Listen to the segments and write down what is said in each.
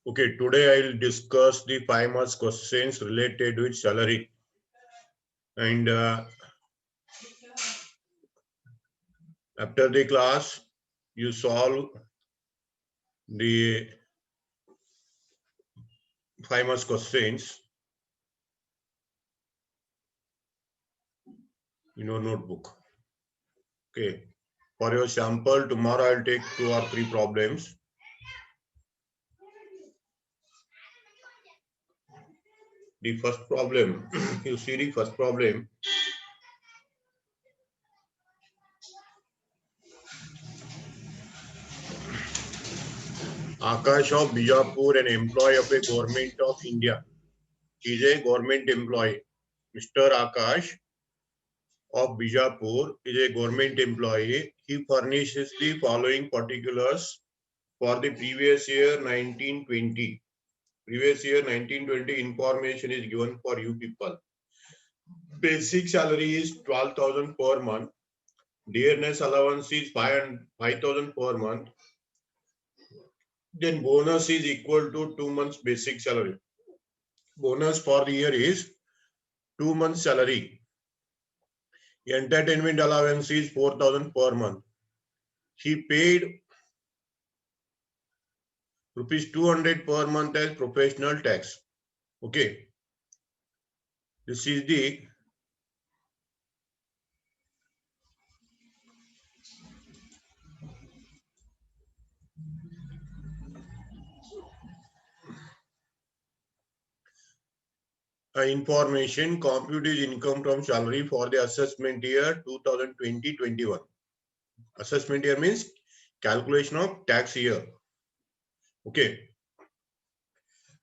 Okay, today I'll discuss the 5 marks questions related with salary. And after the class, you solve the 5 marks questions in your notebook. Okay, for your sample, tomorrow I'll take 2 or 3 problems. The first problem, you see the first problem. Akash of Bijapur, an employee of a government of India, is a government employee. Mr. Akash of Bijapur is a government employee. He furnishes the following particulars for the previous year 1920. Previous year 1920 information is given for you people. Basic salary is 12,000 per month. Dearness allowance is 5,000 per month. Then bonus is equal to 2 months basic salary. Bonus for the year is 2 months salary. Entertainment allowance is 4,000 per month. He paid rupees 200 per month as professional tax. Okay. This is the information. Compute his income from salary for the assessment year 2020-21. Assessment year means calculation of tax year. Okay.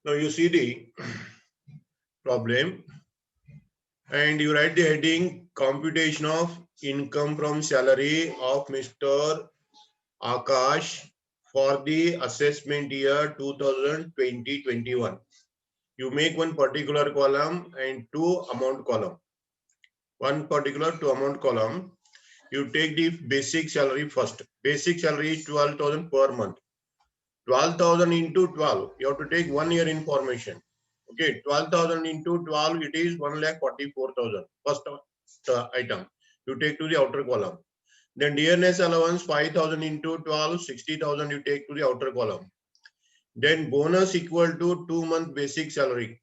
Now you see the problem and you write the heading computation of income from salary of Mr. Akash for the assessment year 2020-21. You make one particular column and 2 amount column. One particular 2 amount column. You take the basic salary first. Basic salary is 12,000 per month. 12,000 into 12. You have to take 1 year information. Okay, 12,000 into 12, it is 1,44,000. First item. You take to the outer column. Then dearness allowance 5,000 into 12, 60,000 you take to the outer column. Then bonus equal to 2 month basic salary.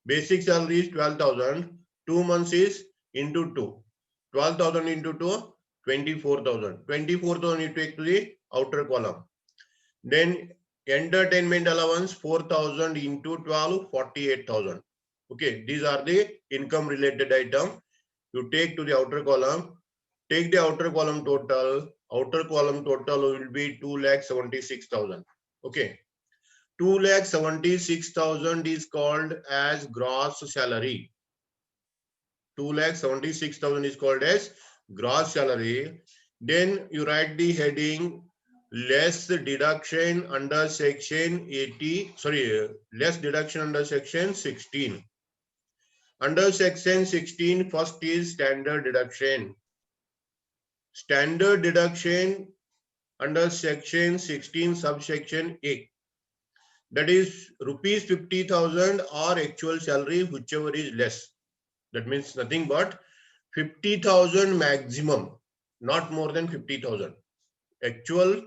Basic salary is 12,000. 2 months is into 2. 12,000 into 2, 24,000. 24,000 you take to the outer column. Then entertainment allowance 4,000 into 12, 48,000. Okay, these are the income related item. You take to the outer column. Take the outer column total. Outer column total will be 2,76,000. Okay. 2,76,000 is called as gross salary. 2,76,000 is called as gross salary. Then you write the heading less deduction under section 80. Sorry, less deduction under section 16. Under section 16, first is standard deduction. Standard deduction under section 16 subsection A. That is rupees 50,000 or actual salary, whichever is less. That means nothing but 50,000 maximum, not more than 50,000. Actual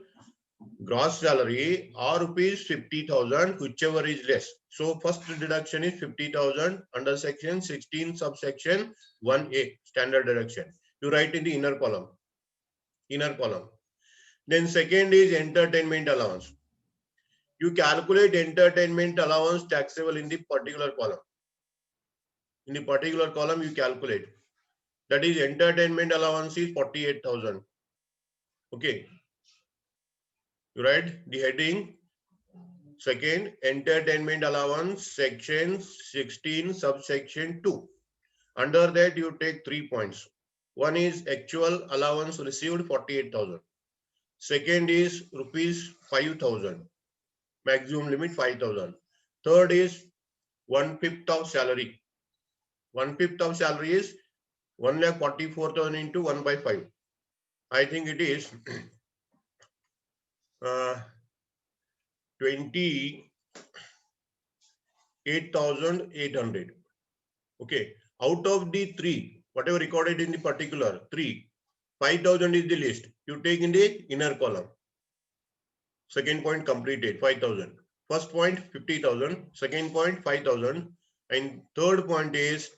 gross salary or rupees 50,000, whichever is less. So first deduction is 50,000 under section 16 subsection 1A, standard deduction. You write in the inner column. Inner column. Then second is entertainment allowance. You calculate entertainment allowance taxable in the particular column. In the particular column, you calculate. That is entertainment allowance is 48,000. Okay. You write the heading. Second, entertainment allowance, section 16, subsection 2. Under that, you take 3 points. One is actual allowance received 48,000. Second is rupees 5,000. Maximum limit 5,000. Third is 1/5 of salary. 1/5 of salary is 1,44,000 into 1/5. I think it is 20 8,800. Okay. Out of the three, whatever recorded in the particular three, 5,000 is the list. You take in the inner column. Second point completed, 5,000. First point, 50,000. Second point, 5,000. And third point is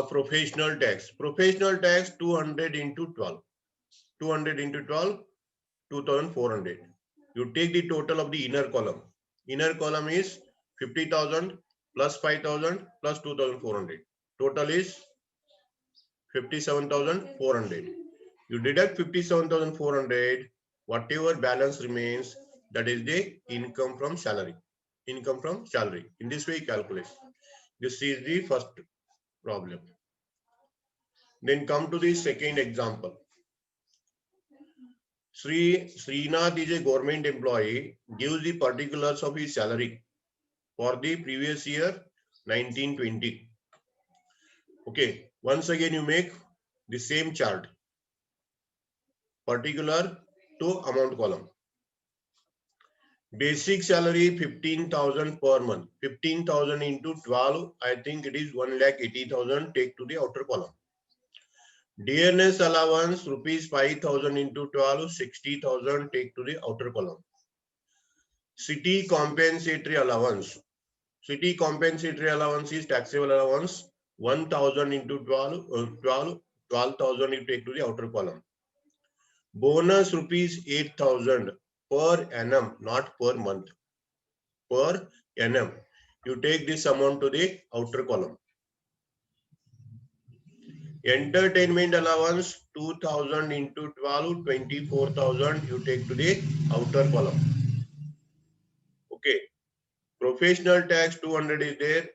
professional tax. Professional tax 200 into 12. 200 into 12, 2,400. You take the total of the inner column. Inner column is 50,000 plus 5,000 plus 2,400. Total is 57,400. You deduct 57,400. Whatever balance remains, that is the income from salary. Income from salary. In this way, calculate. This is the first problem. Then come to the second example. Srinath is a government employee, gives the particulars of his salary for the previous year 1920. Okay, once again you make the same chart. Particular to amount column. Basic salary 15,000 per month. 15,000 into 12, I think it is 1,80,000. Take to the outer column. Dearness allowance rupees 5,000 into 12, 60,000. Take to the outer column. City compensatory allowance. City compensatory allowance is taxable allowance 1,000 into 12,000 you take to the outer column. Bonus rupees 8,000 per annum, not per month. Per annum. You take this amount to the outer column. Entertainment allowance 2,000 into 12, 24,000 you take to the outer column. Okay. Professional tax 200 is there.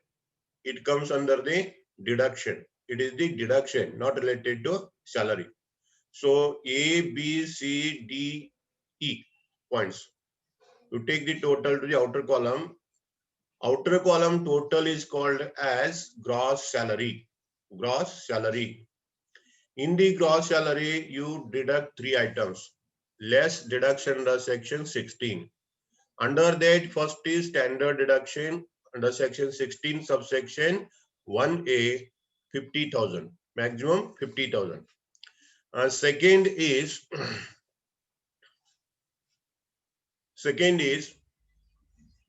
It comes under the deduction. It is the deduction, not related to salary. So A, B, C, D, E points. You take the total to the outer column. Outer column total is called as gross salary. Gross salary. In the gross salary, you deduct three items. Less deduction under section 16. Under that, first is standard deduction under section 16 subsection 1A 50,000. Maximum 50,000. Second is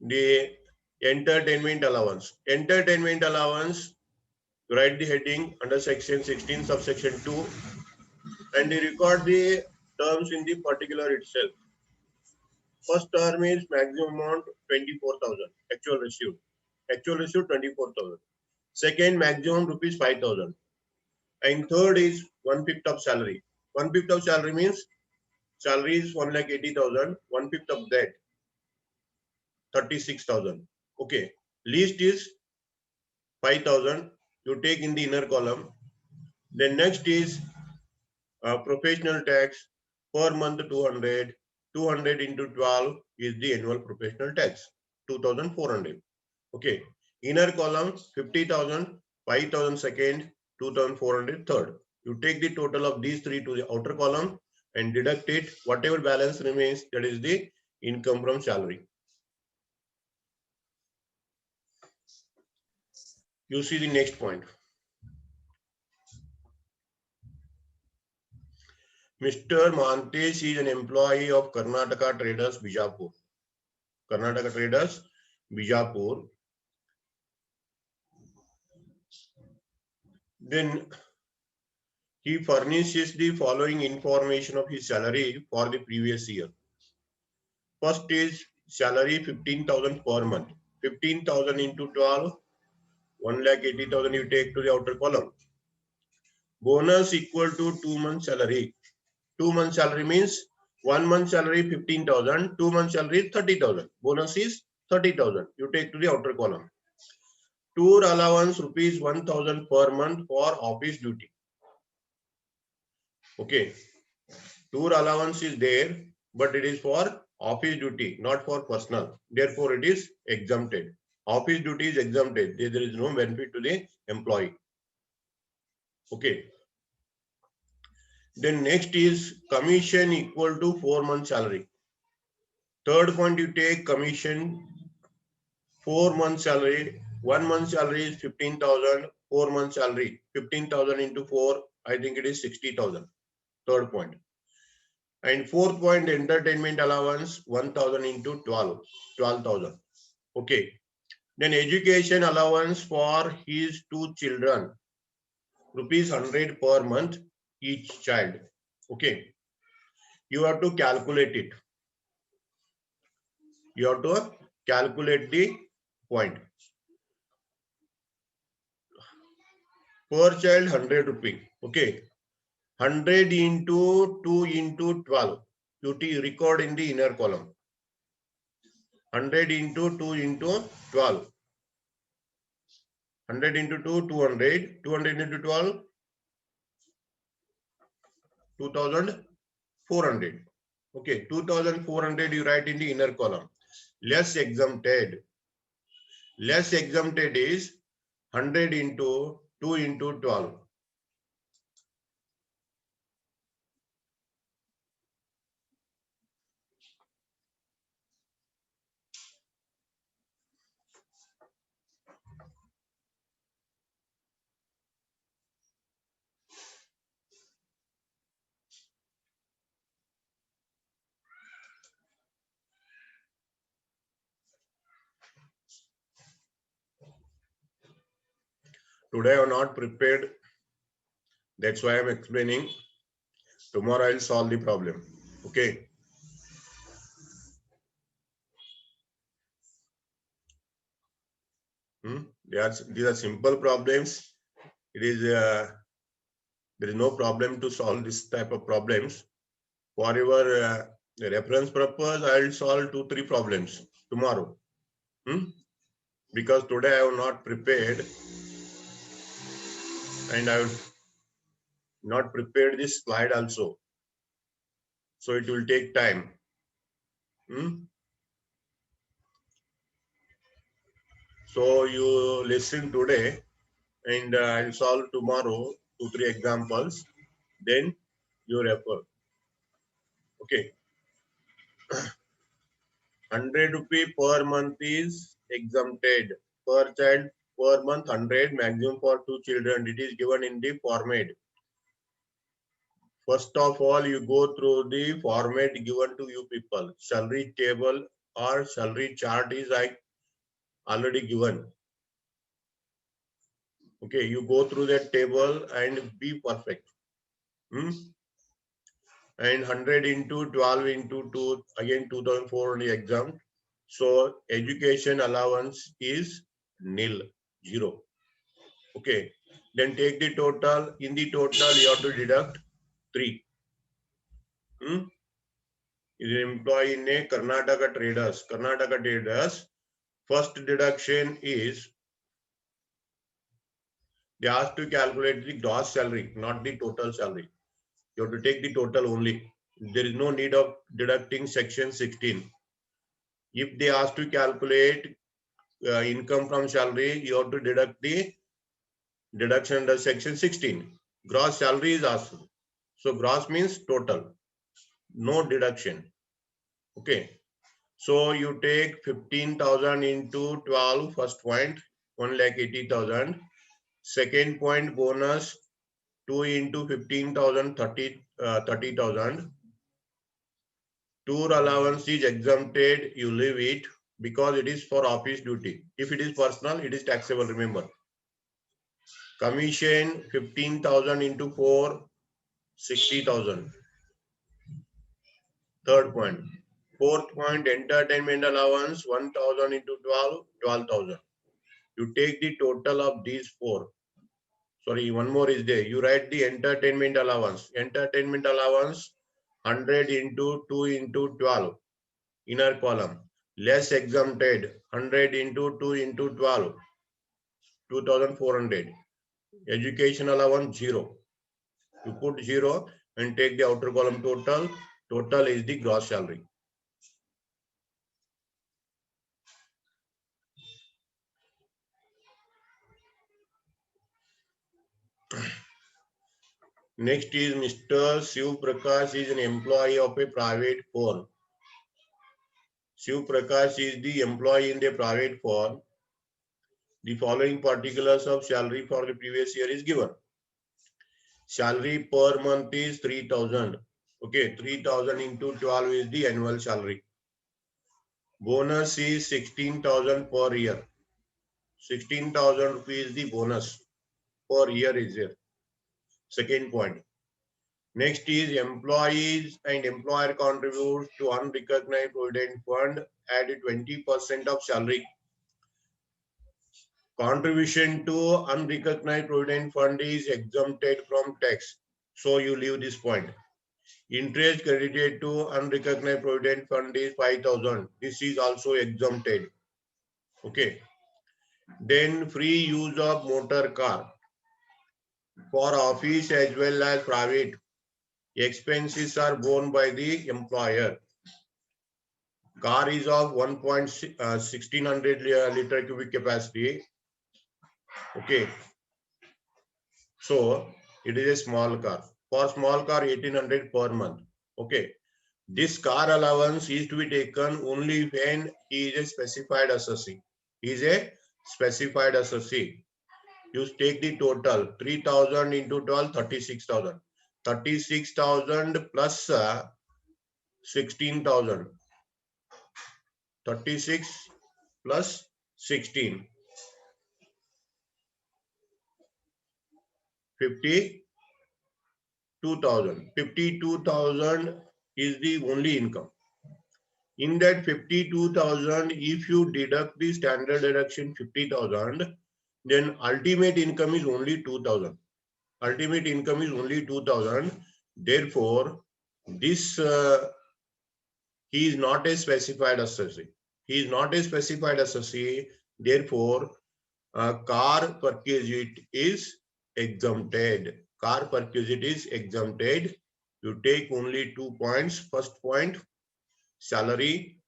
the entertainment allowance. Entertainment allowance, write the heading under section 16 subsection 2 and you record the terms in the particular itself. First term is maximum amount 24,000 actual received. Actual received 24,000. Second, maximum rupees 5,000. And third is 1/5 of salary. 1/5 of salary means salary is 1,80,000. 1/5 of that 36,000. Okay. Least is 5,000. You take in the inner column. Then next is professional tax per month 200. 200 into 12 is the annual professional tax. 2,400. Okay. Inner column 50,000, 5,000 second, 2,400 third. You take the total of these three to the outer column and deduct it. Whatever balance remains, that is the income from salary. You see the next point. Mr. Mantesh is an employee of Karnataka Traders Bijapur. Karnataka Traders Bijapur. Then he furnishes the following information of his salary for the previous year. First is salary 15,000 per month. 15,000 into 12, 1,80,000 you take to the outer column. Bonus equal to 2 months salary. 2 months salary means 1 month salary 15,000, 2 months salary 30,000. Bonus is 30,000. You take to the outer column. Tour allowance rupees 1,000 per month for office duty. Okay. Tour allowance is there, but it is for office duty, not for personal. Therefore, it is exempted. Office duty is exempted. There is no benefit to the employee. Okay. Then next is commission equal to 4 months salary. Third point, you take commission 4 months salary, 1 month salary is 15,000, 4 months salary, 15,000 into 4, I think it is 60,000. Third point. And fourth point, entertainment allowance, 1,000 into 12, 12,000. Okay. Then education allowance for his 2 children, rupees 100 per month each child. Okay. You have to calculate it. You have to calculate the point. Per child 100 rupee. Okay. 100 into 2 into 12. You record in the inner column. 100 into 2 into 12. 100 into 2, 200. 200 into 12, 2,400. Okay, 2,400 you write in the inner column. Less exempted. Less exempted is 100 into 2 into 12. Today I am not prepared. That's why I am explaining. Tomorrow I will solve the problem. Okay. These are simple problems. It is there is no problem to solve this type of problems. For your reference purpose, I will solve 2-3 problems tomorrow. Because today I have not prepared and I have not prepared this slide also. So it will take time. So you listen today and I'll solve tomorrow 2-3 examples. Then you refer. Okay. 100 rupee per month is exempted. Per child per month 100, maximum for 2 children. It is given in the format. First of all, you go through the format given to you people. Salary table or salary chart is already given. Okay, you go through that table and be perfect. And 100 into 12 into 2, again 2,400 exempt. So education allowance is nil, 0. Okay, then take the total. In the total, you have to deduct 3. Is an employee in a Karnataka Traders. Karnataka Traders, first deduction is they ask to calculate the gross salary, not the total salary. You have to take the total only. There is no need of deducting section 16. If they ask to calculate income from salary, you have to deduct the deduction under section 16. Gross salary is asked. So gross means total, no deduction. Okay. So you take 15,000 into 12, first point, 1,80,000. Second point, bonus 2 into 15,000, 30,000. Tour allowance is exempted, you leave it because it is for office duty. If it is personal, it is taxable, remember. Commission 15,000 into 4, 60,000. Third point. Fourth point, entertainment allowance 1,000 into 12, 12,000. You take the total of these 4. Sorry, one more is there. You write the entertainment allowance. Entertainment allowance 100 into 2 into 12. Inner column. Less exempted 100 into 2 into 12. 2,400. Education allowance 0. You put 0 and take the outer column total. Total is the gross salary. Next is Mr. Shiv Prakash is an employee of a private firm. Shiv Prakash is the employee in the private firm. The following particulars of salary for the previous year is given. Salary per month is 3,000. Okay, 3,000 into 12 is the annual salary. Bonus is 16,000 per year. 16,000 rupees the bonus per year is there. Second point. Next is employees and employer contribute to unrecognized provident fund at 20% of salary. Contribution to unrecognized provident fund is exempted from tax. So you leave this point. Interest credited to unrecognized provident fund is 5,000. This is also exempted. Okay. Then free use of motor car for office as well as private. Expenses are borne by the employer. Car is of 1.1600 liter cubic capacity. Okay. So it is a small car. For small car, 1,800 per month. Okay. This car allowance is to be taken only when he is a specified associate. He is a specified associate. You take the total 3,000 into 12, 36,000. 36,000 plus 16,000. 36 plus 16. 52,000. 52,000 is the only income. In that 52,000, if you deduct the standard deduction 50,000, then ultimate income is only 2,000. Ultimate income is only 2,000. Therefore, this he is not a specified associate. He is not a specified associate. Therefore, car perquisite is exempted. Car perquisite is exempted. You take only 2 points. First point, salary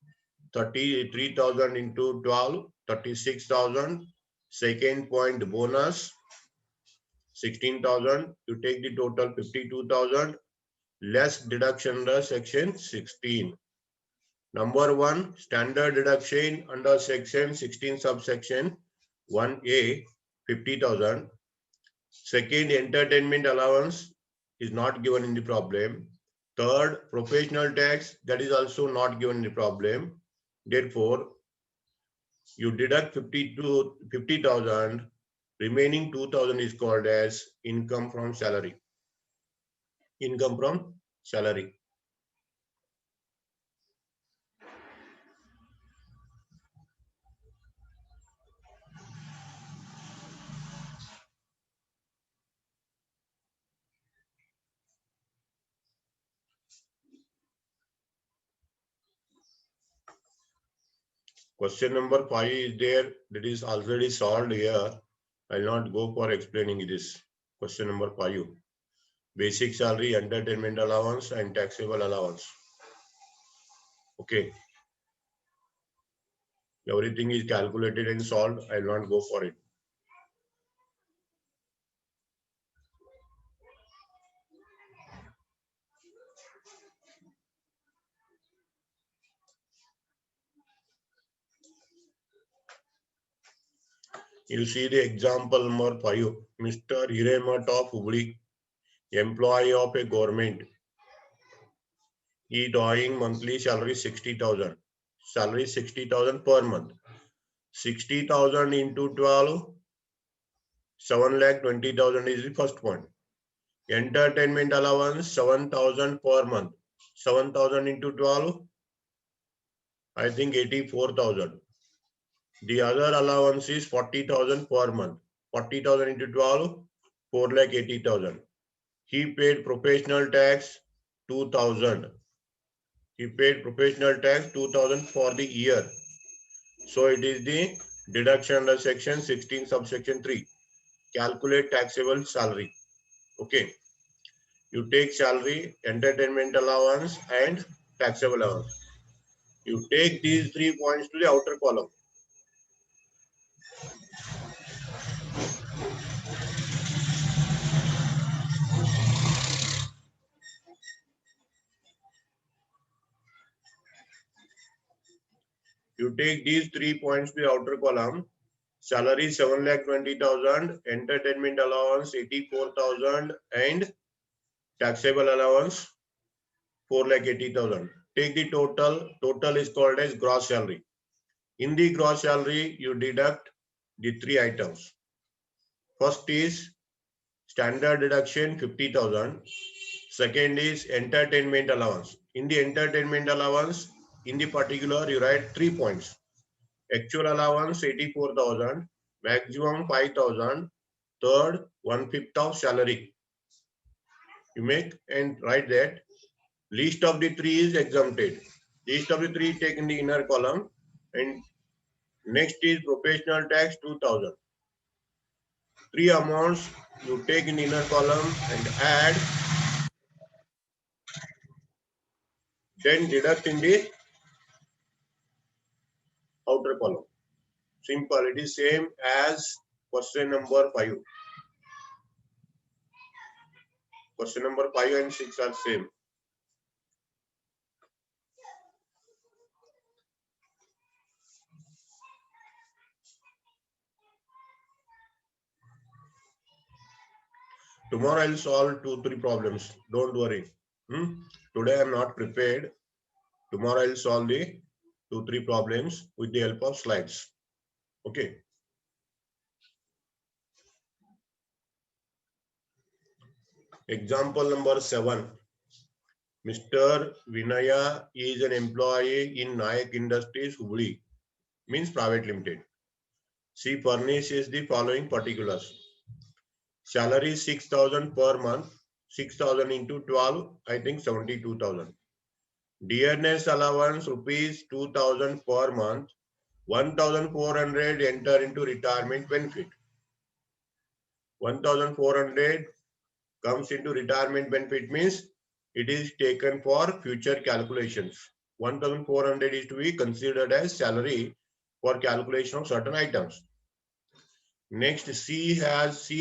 33,000 into 12, 36,000. Second point, bonus 16,000. You take the total 52,000 less deduction under section 16. Number 1, standard deduction under section 16 subsection 1A 50,000. Second, entertainment allowance is not given in the problem. Third, professional tax, that is also not given in the problem. Therefore, you deduct 50,000, remaining 2,000 is called as income from salary. Income from salary. Question number 5 is there, that is already solved here. I will not go for explaining this. Question number 5. Basic salary, entertainment allowance, and taxable allowance. Okay. Everything is calculated and solved. I will not go for it. You see the example number 5. Mr. Hiremat of Hubli, employee of a government. He drawing monthly salary 60,000. Salary 60,000 per month. 60,000 into 12, 7,20,000 is the first point. Entertainment allowance 7,000 per month. 7,000 into 12, I think 84,000. The other allowance is 40,000 per month. 40,000 into 12, 4,80,000. He paid professional tax 2,000. He paid professional tax 2,000 for the year. So it is the deduction under section 16 subsection 3. Calculate taxable salary. Okay. You take salary, entertainment allowance, and taxable allowance. You take these 3 points to the outer column. You take these 3 points to the outer column. Salary 7,20,000, entertainment allowance 84,000, and taxable allowance 4,80,000. Take the total. Total is called as gross salary. In the gross salary, you deduct the 3 items. First is standard deduction 50,000. Second is entertainment allowance. In the entertainment allowance, in the particular, you write 3 points. Actual allowance 84,000, maximum 5,000, third 1/5 of salary. You make and write that least of the 3 is exempted. Least of the 3 take in the inner column, and next is professional tax 2,000. 3 amounts you take in the inner column and add, then deduct in the outer column. Simple. It is same as question number 5. Question number 5 and 6 are same. Tomorrow I'll solve 2-3 problems. Don't worry. Today I'm not prepared. Tomorrow I'll solve the 2-3 problems with the help of slides. Okay. Example number 7. Mr. Vinaya is an employee in Nayak Industries, Hubli, means private limited. She furnishes the following particulars. Salary 6,000 per month. 6,000 into 12, I think 72,000. Dearness allowance rupees 2,000 per month. 1,400 enter into retirement benefit. 1,400 comes into retirement benefit means it is taken for future calculations. 1,400 is to be considered as salary for calculation of certain items. Next, she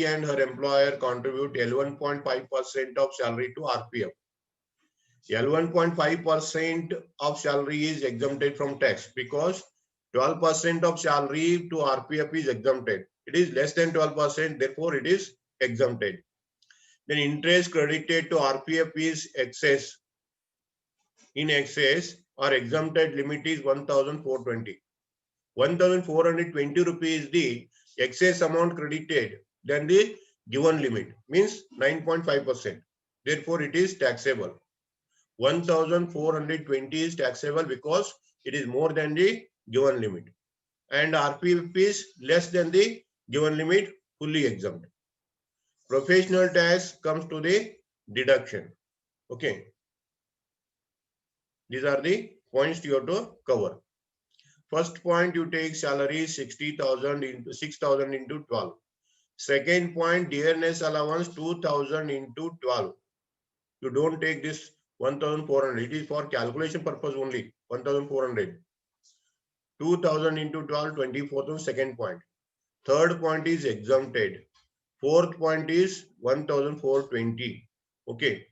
and her employer contribute L1.5% of salary to RPF. L1.5% of salary is exempted from tax because 12% of salary to RPF is exempted. It is less than 12%, therefore it is exempted. Then interest credited to RPF is excess. In excess or exempted limit is 1,420. 1,420 rupees the excess amount credited than the given limit means 9.5%. Therefore, it is taxable. 1,420 is taxable because it is more than the given limit, and RPF is less than the given limit, fully exempt. Professional tax comes to the deduction. Okay. These are the points you have to cover. First point, you take salary 60,000 into 6,000 into 12. Second point, dearness allowance 2,000 into 12. You don't take this 1,400. It is for calculation purpose only. 1,400. 2,000 into 12, 24,000. Second point. Third point is exempted. Fourth point is 1,420. Okay.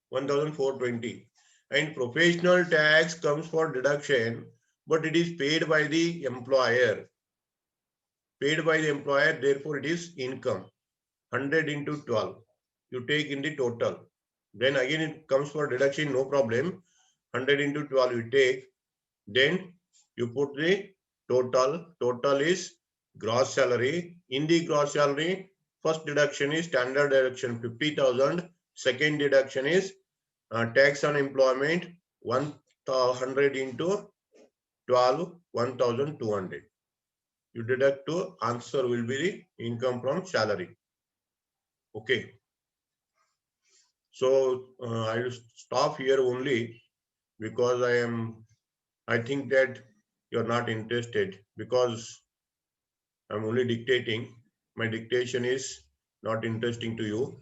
1,420. And professional tax comes for deduction, but it is paid by the employer. Paid by the employer, therefore it is income. 100 into 12. You take in the total. Then again it comes for deduction, no problem. 100 into 12 you take. Then you put the total. Total is gross salary. In the gross salary, first deduction is standard deduction 50,000. Second deduction is tax on employment 100 into 12, 1,200. You deduct to answer will be the income from salary. Okay. So I will stop here only because I think that you're not interested because I'm only dictating. My dictation is not interesting to you.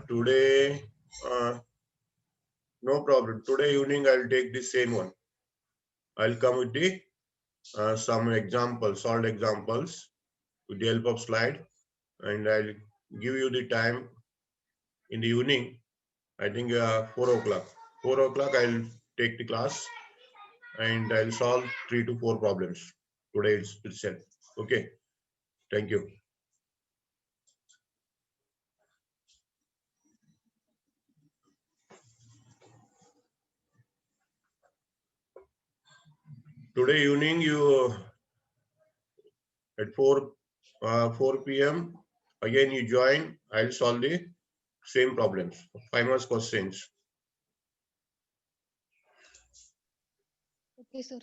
Today, no problem. Today evening, I'll take the same one. I'll come with the some examples, solved examples with the help of slide, and I'll give you the time in the evening. I think 4 o'clock. 4 o'clock, I'll take the class. and I'll solve 3 to 4 problems today itself. Okay. Thank you. Today evening, you at 4 p.m. again you join. I'll solve the same problems, 5 marks questions. Okay, sir.